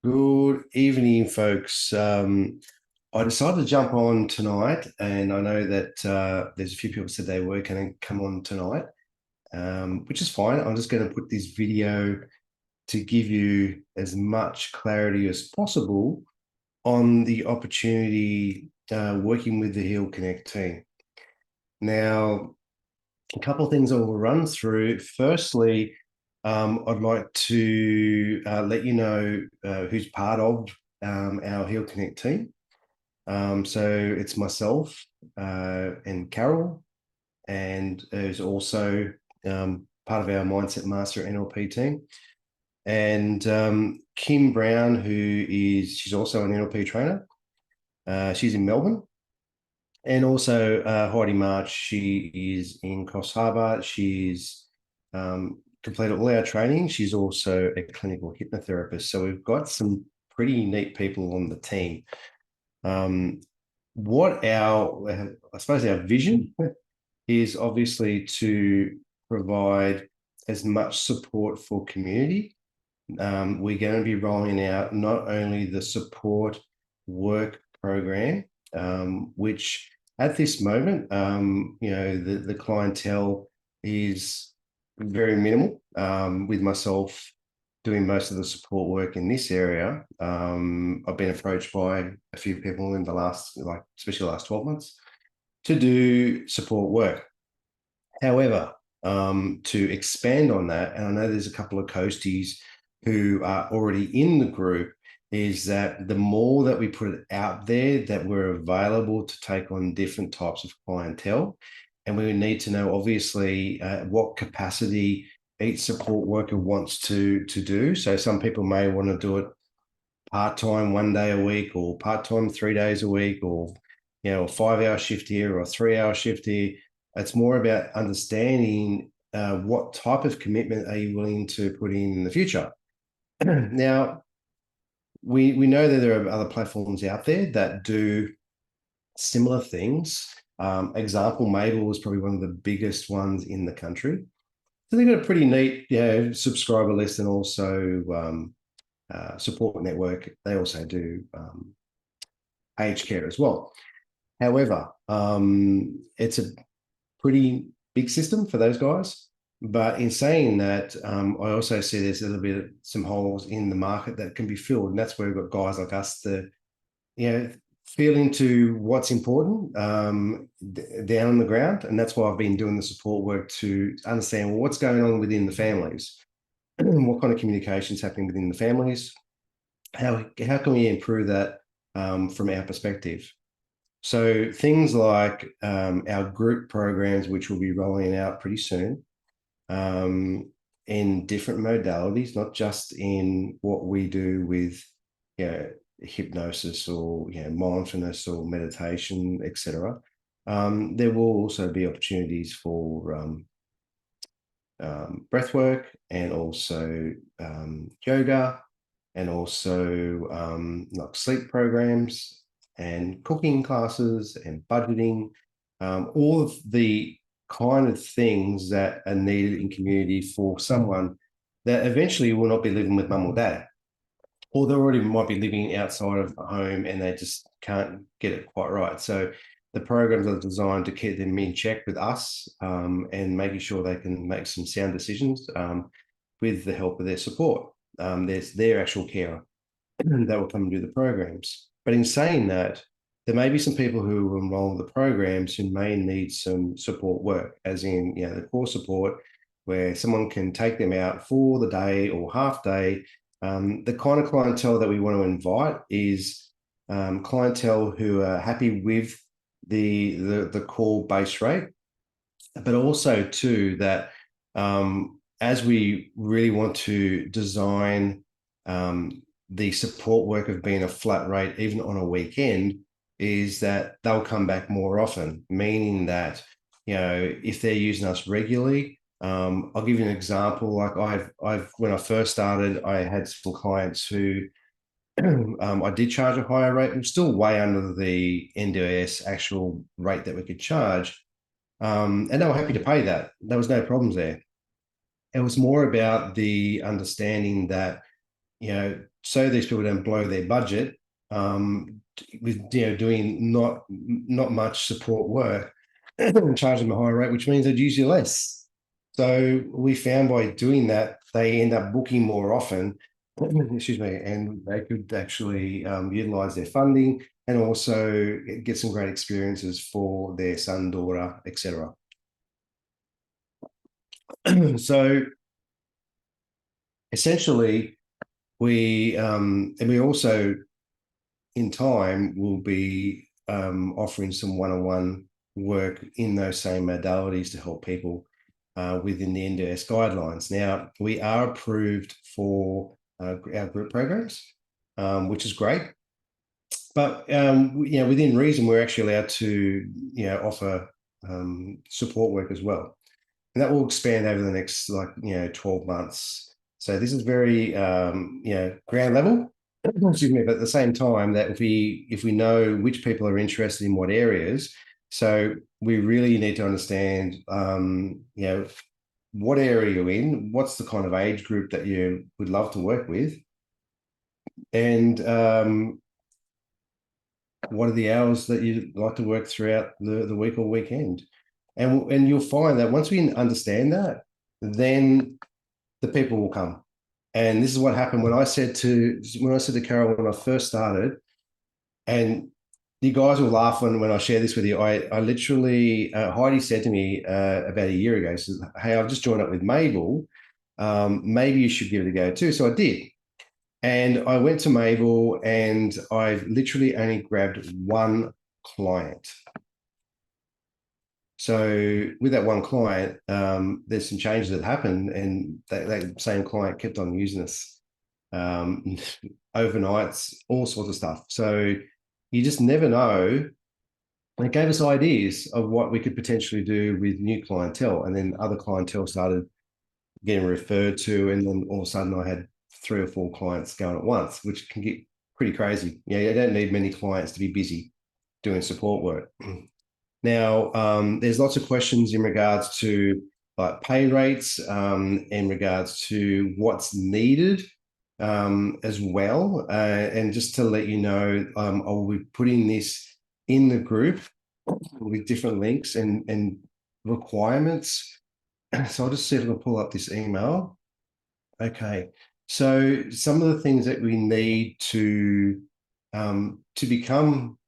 Good evening, folks. I decided to jump on tonight, and I know that there's a few people said they were going to come on tonight, which is fine. I'm just going to put this video to give you as much clarity as possible on the opportunity working with the Heal Connect team. Now, a couple of things I will run through. Firstly, I'd like to let you know who's part of our Heal Connect team. So it's myself and Carol, and there's also part of our Mindset Master NLP team. And Kim Brown, she's also an NLP trainer. She's in Melbourne. And also Heidi March, she is in Coffs Harbour. She's completed all our training. She's also a clinical hypnotherapist. So we've got some pretty neat people on the team. What I suppose our vision is obviously to provide as much support for community. We're going to be rolling out not only the support work program, which at this moment, the clientele is very minimal, with myself doing most of the support work in this area. I've been approached by a few people in the last, especially the last 12 months, to do support work. However, to expand on that, and I know there's a couple of coasties who are already in the group, is that the more that we put it out there that we're available to take on different types of clientele, and we need to know obviously what capacity each support worker wants to do. So some people may want to do it part-time 1 day a week, or part-time 3 days a week, or a 5-hour shift here or a 3-hour shift here. It's more about understanding what type of commitment are you willing to put in the future. Now, we know that there are other platforms out there that do similar things. Example, Mabel was probably one of the biggest ones in the country. So they've got a pretty neat subscriber list, and also support network. They also do aged care as well. However, it's a pretty big system for those guys. But in saying that, I also see there's a little bit of some holes in the market that can be filled. And that's where we've got guys like us to, feel into what's important down on the ground. And that's why I've been doing the support work to understand, well, what's going on within the families, what kind of communication is happening within the families, how can we improve that from our perspective. So things like our group programs, which will be rolling out pretty soon, in different modalities, not just in what we do with hypnosis or mindfulness or meditation, etc. There will also be opportunities for breath work, and also yoga, and also like sleep programs and cooking classes and budgeting, all of the kind of things that are needed in community for someone that eventually will not be living with mum or dad, or they already might be living outside of home and they just can't get it quite right. So the programs are designed to keep them in check with us, and making sure they can make some sound decisions with the help of their support. There's their actual carer that will come and do the programs. But in saying that, there may be some people who will enroll in the programs who may need some support work, as in, the core support, where someone can take them out for the day or half day. The kind of clientele that we want to invite is clientele who are happy with the core base rate, but also too that as we really want to design the support work of being a flat rate, even on a weekend, is that they'll come back more often, meaning that, if they're using us regularly, I'll give you an example. Like I've when I first started, I had some clients who I did charge a higher rate. I'm still way under the NDIS actual rate that we could charge. And they were happy to pay that. There was no problems there. It was more about the understanding that so these people don't blow their budget with doing not much support work and charge them a higher rate, which means they'd use you less. So we found by doing that, they end up booking more often, excuse me, and they could actually utilize their funding and also get some great experiences for their son, daughter, etc. So essentially, we also in time will be offering some one-on-one work in those same modalities to help people within the NDIS guidelines. Now, we are approved for our group programs, which is great. But within reason, we're actually allowed to offer support work as well, and that will expand over the next 12 months. So this is very ground level. Excuse me, but at the same time, that if we know which people are interested in what areas, so we really need to understand what area you're in, what's the kind of age group that you would love to work with, and what are the hours that you'd like to work throughout the week or weekend. And you'll find that once we understand that, then the people will come. And this is what happened when I said to Carol when I first started, and you guys will laugh when I share this with you. I literally, Heidi said to me about a year ago, she says, "Hey, I've just joined up with Mabel. Maybe you should give it a go too." So I did. And I went to Mabel and I've literally only grabbed one client. So with that one client, there's some changes that happened, and that same client kept on using us overnights, all sorts of stuff. So you just never know. And it gave us ideas of what we could potentially do with new clientele, and then other clientele started getting referred to, and then all of a sudden I had 3 or 4 clients going at once, which can get pretty crazy. You don't need many clients to be busy doing support work. Now, there's lots of questions in regards to like pay rates, in regards to what's needed as well. And just to let you know, I will be putting this in the group with different links and requirements. So I'll just see if I can pull up this email. Okay. So some of the things that we need to become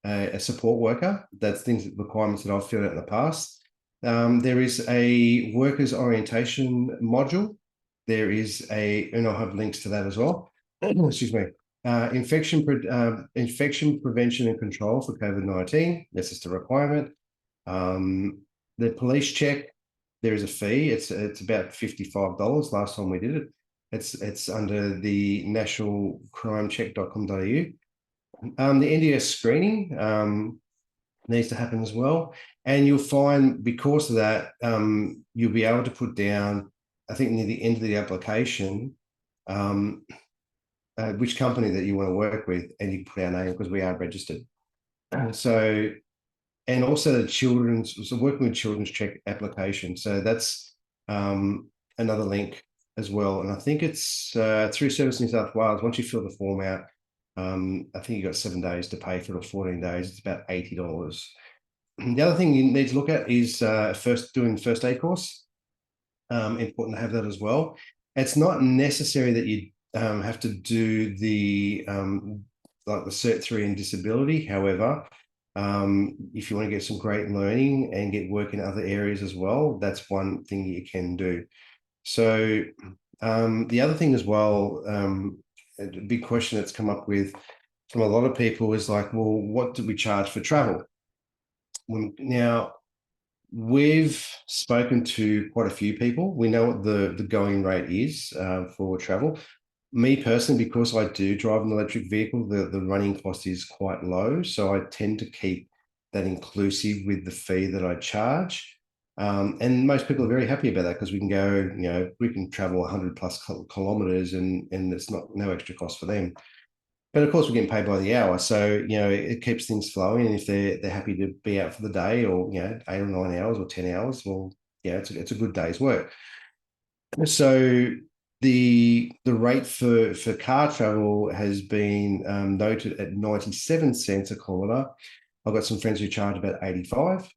a support worker, that's requirements that I've filled out in the past. There is a workers orientation module. There is and I'll have links to that as well. Excuse me. Infection prevention and control for COVID-19. That's just a requirement. The police check, there is a fee. It's about $55 last time we did it. It's under the nationalcrimecheck.com.au. The NDIS screening needs to happen as well. And you'll find because of that, you'll be able to put down, I think near the end of the application, which company that you want to work with, and you can put our name because we are registered. So, and also the working with children's check application. So that's another link as well. And I think it's through Service New South Wales. Once you fill the form out, I think you've got 7 days to pay for it, or 14 days. It's about $80. The other thing you need to look at is doing first aid course. Important to have that as well. It's not necessary that you have to do the Cert 3 in disability. However, if you want to get some great learning and get work in other areas as well, that's one thing you can do. So the other thing as well, a big question that's come up from a lot of people is like, well, what do we charge for travel? Now, we've spoken to quite a few people. We know what the going rate is for travel. Me personally, because I do drive an electric vehicle, the running cost is quite low. So I tend to keep that inclusive with the fee that I charge. And most people are very happy about that because we can go, we can travel 100 plus kilometers and it's no extra cost for them. But of course, we're getting paid by the hour. So, it keeps things flowing. And if they're happy to be out for the day or, 8 or 9 hours or 10 hours, well, it's a good day's work. So the rate for car travel has been noted at 97 cents a kilometre. I've got some friends who charge about 85.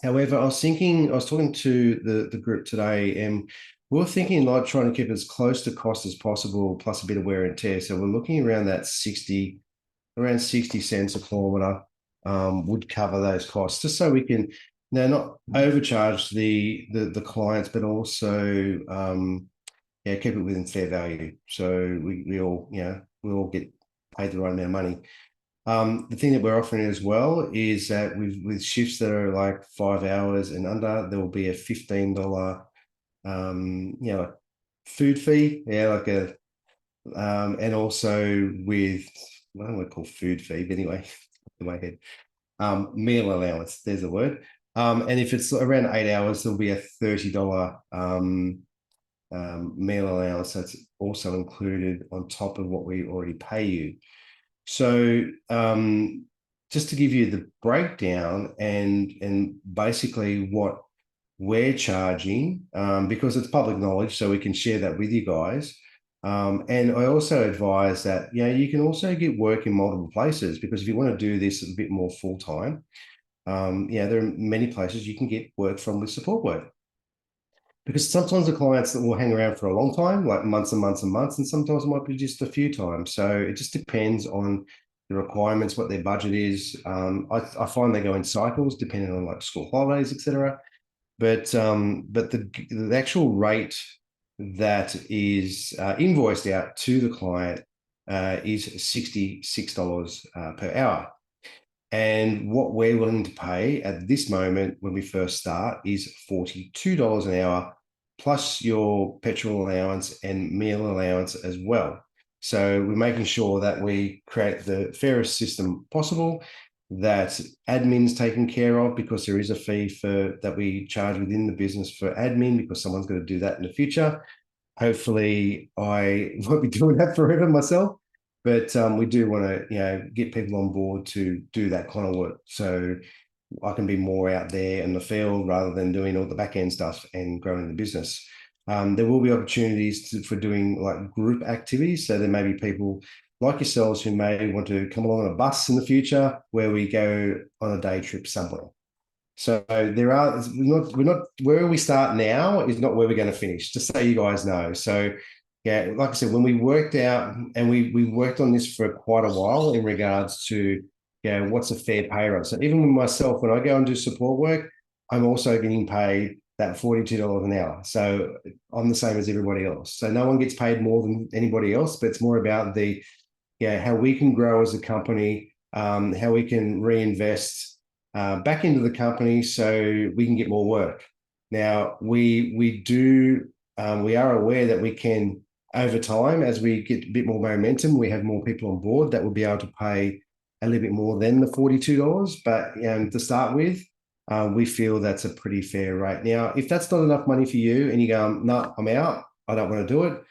However, I was talking to the group today, and we're thinking like trying to keep as close to cost as possible, plus a bit of wear and tear. So we're looking around that around 60 cents a kilometre would cover those costs, just so we can now not overcharge the clients, but also yeah, keep it within fair value. So we all, we all get paid the right amount of money. The thing that we're offering as well is that with shifts that are like 5 hours and under, there will be a $15 food fee. Yeah, like a and also with, I don't want to call food fee, but anyway, in my head. Meal allowance, there's a word. And if it's around 8 hours, there'll be a $30 meal allowance that's also included on top of what we already pay you. So just to give you the breakdown and basically what we're charging, because it's public knowledge, so we can share that with you guys. And I also advise that, you can also get work in multiple places, because if you want to do this a bit more full-time, there are many places you can get work from with support work. Because sometimes the clients that will hang around for a long time, like months and months and months, and sometimes it might be just a few times. So it just depends on the requirements, what their budget is. I find they go in cycles depending on like school holidays, etc. But the actual rate that is invoiced out to the client is $66 per hour. And what we're willing to pay at this moment when we first start is $42 an hour, plus your petrol allowance and meal allowance as well. So we're making sure that we create the fairest system possible, that admin's taken care of, because there is a fee that we charge within the business for admin, because someone's going to do that in the future. Hopefully I won't be doing that forever myself. But we do want to, get people on board to do that kind of work. So I can be more out there in the field rather than doing all the back end stuff and growing the business. There will be opportunities for doing like group activities. So there may be people like yourselves who may want to come along on a bus in the future, where we go on a day trip somewhere. So we're not where we start now is not where we're going to finish, just so you guys know. So yeah, like I said, when we worked out, and we worked on this for quite a while in regards to, what's a fair pay rate. So even with myself, when I go and do support work, I'm also getting paid that $42 an hour. So I'm the same as everybody else. So no one gets paid more than anybody else, but it's more about how we can grow as a company, how we can reinvest back into the company so we can get more work. Now, we are aware that we can, over time, as we get a bit more momentum, we have more people on board that will be able to pay a little bit more than the $42. But to start with, we feel that's a pretty fair rate. Now, if that's not enough money for you and you go, no, I'm out, I don't want to do it,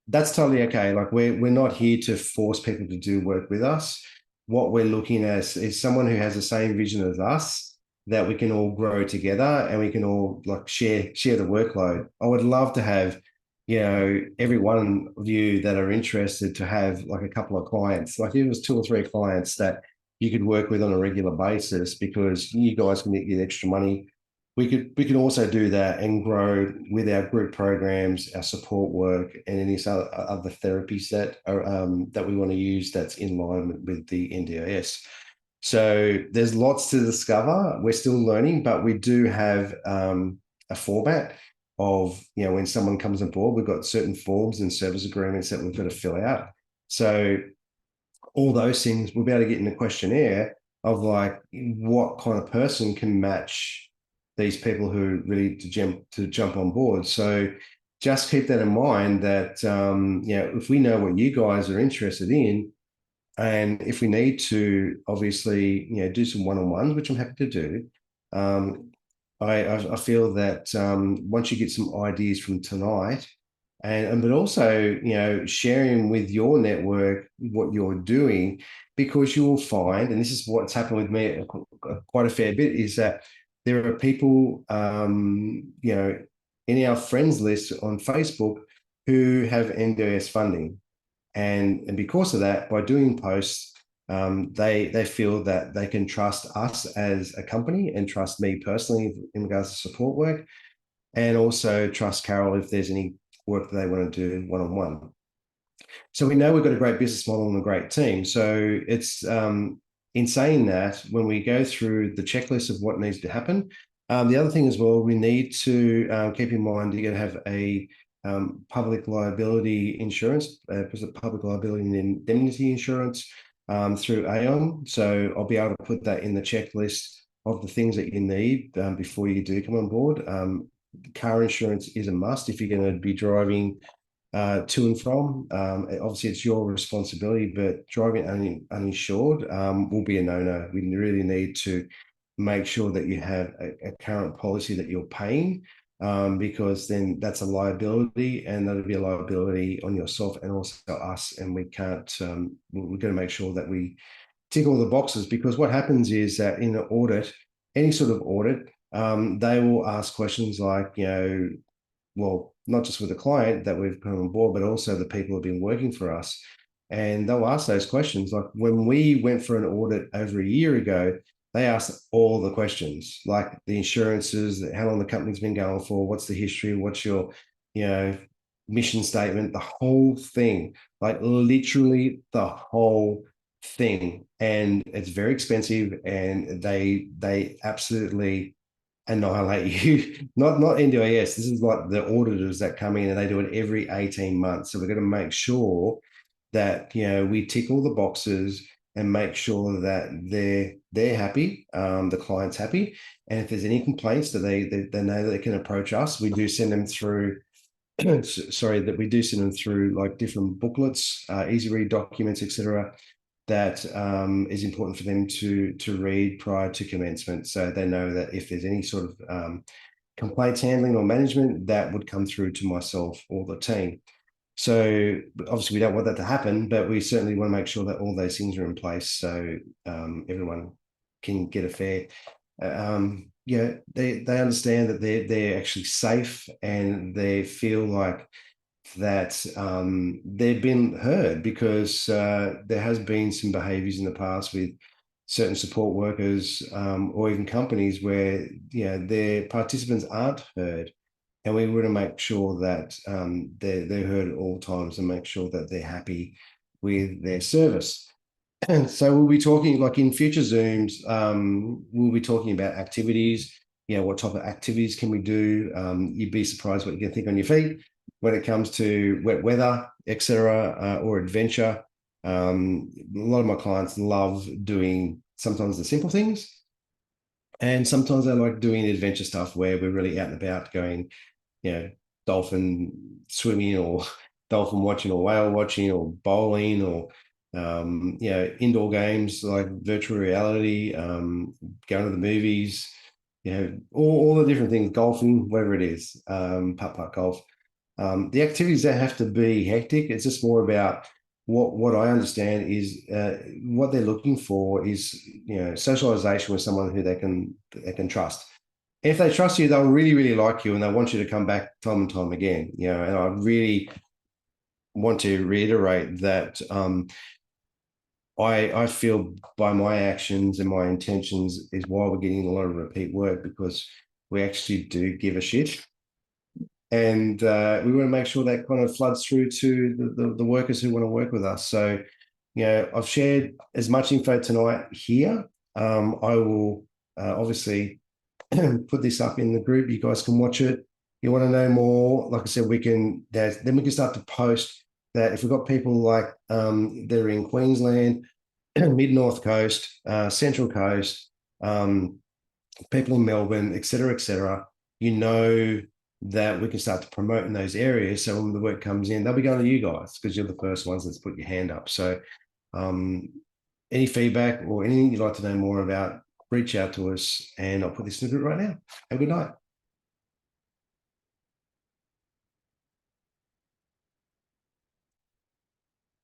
that's totally okay. Like we're not here to force people to do work with us. What we're looking at is someone who has the same vision as us, that we can all grow together and we can all like share the workload. I would love to have, every one of you that are interested to have like a couple of clients, like if it was 2 or 3 clients that you could work with on a regular basis, because you guys can get extra money. We can also do that and grow with our group programs, our support work, and any other therapies that are that we want to use that's in line with the NDIS. So there's lots to discover. We're still learning, but we do have a format of, when someone comes on board, we've got certain forms and service agreements that we've got to fill out. So all those things, we'll be able to get in the questionnaire of like what kind of person can match these people who are ready to jump on board. So just keep that in mind, that if we know what you guys are interested in, and if we need to obviously do some one-on-ones, which I'm happy to do, I feel that once you get some ideas from tonight, but also sharing with your network what you're doing, because you will find, and this is what's happened with me quite a fair bit, is that there are people in our friends list on Facebook who have NDIS funding. And because of that, by doing posts, they feel that they can trust us as a company and trust me personally in regards to support work, and also trust Carol if there's any work that they want to do one-on-one. So we know we've got a great business model and a great team. So it's in saying that, when we go through the checklist of what needs to happen, the other thing as well, we need to keep in mind you're going to have a public liability insurance, public liability and indemnity insurance through Aon. So I'll be able to put that in the checklist of the things that you need before you do come on board. Car insurance is a must if you're going to be driving to and from. Obviously, it's your responsibility, but driving uninsured will be a no-no. We really need to make sure that you have a current policy that you're paying, because then that's a liability, and that'll be a liability on yourself and also us. And we can't. We're going to make sure that we tick all the boxes, because what happens is that in an audit, any sort of audit, they will ask questions like, well, not just with the client that we've come on board, but also the people who have been working for us. And they'll ask those questions. Like when we went for an audit over a year ago, they asked all the questions, like the insurances, how long the company's been going for, what's the history, what's your, mission statement, the whole thing, like literally the whole thing. And it's very expensive, and they absolutely annihilate you. Not NDIS. This is like the auditors that come in and they do it every 18 months. So we're going to make sure that we tick all the boxes and make sure that they're happy, the client's happy. And if there's any complaints that they know that they can approach us, we do send them through. That we do send them through like different booklets, easy read documents, etc. That is important for them to read prior to commencement, so they know that if there's any sort of complaints handling or management, that would come through to myself or the team. So obviously we don't want that to happen, but we certainly want to make sure that all those things are in place, so everyone can get a fair. They understand that they're actually safe, and they feel like that they've been heard, because there has been some behaviours in the past with certain support workers or even companies where their participants aren't heard, and we want to make sure that they're heard at all times and make sure that they're happy with their service. And so we'll be talking, like in future Zooms, we'll be talking about activities. What type of activities can we do? You'd be surprised what you can think on your feet when it comes to wet weather, etc., or adventure. A lot of my clients love doing sometimes the simple things, and sometimes they like doing adventure stuff where we're really out and about going, dolphin swimming or dolphin watching or whale watching or bowling or, indoor games like virtual reality, going to the movies, all the different things, golfing, whatever it is, putt-putt golf. The activities don't have to be hectic. It's just more about what I understand is what they're looking for is socialization with someone who they can trust. If they trust you, they'll really, really like you, and they want you to come back time and time again. And I really want to reiterate that I feel by my actions and my intentions is why we're getting a lot of repeat work, because we actually do give a shit. And we want to make sure that kind of floods through to the workers who want to work with us. So, I've shared as much info tonight here. I will obviously put this up in the group. You guys can watch it. You want to know more, like I said, then we can start to post that. If we've got people like they're in Queensland, mid-north coast, central coast, people in Melbourne, etc., that we can start to promote in those areas. So when the work comes in, they'll be going to you guys because you're the first ones that's put your hand up. So any feedback or anything you'd like to know more about, reach out to us, and I'll put this in the group right now. Have a good night.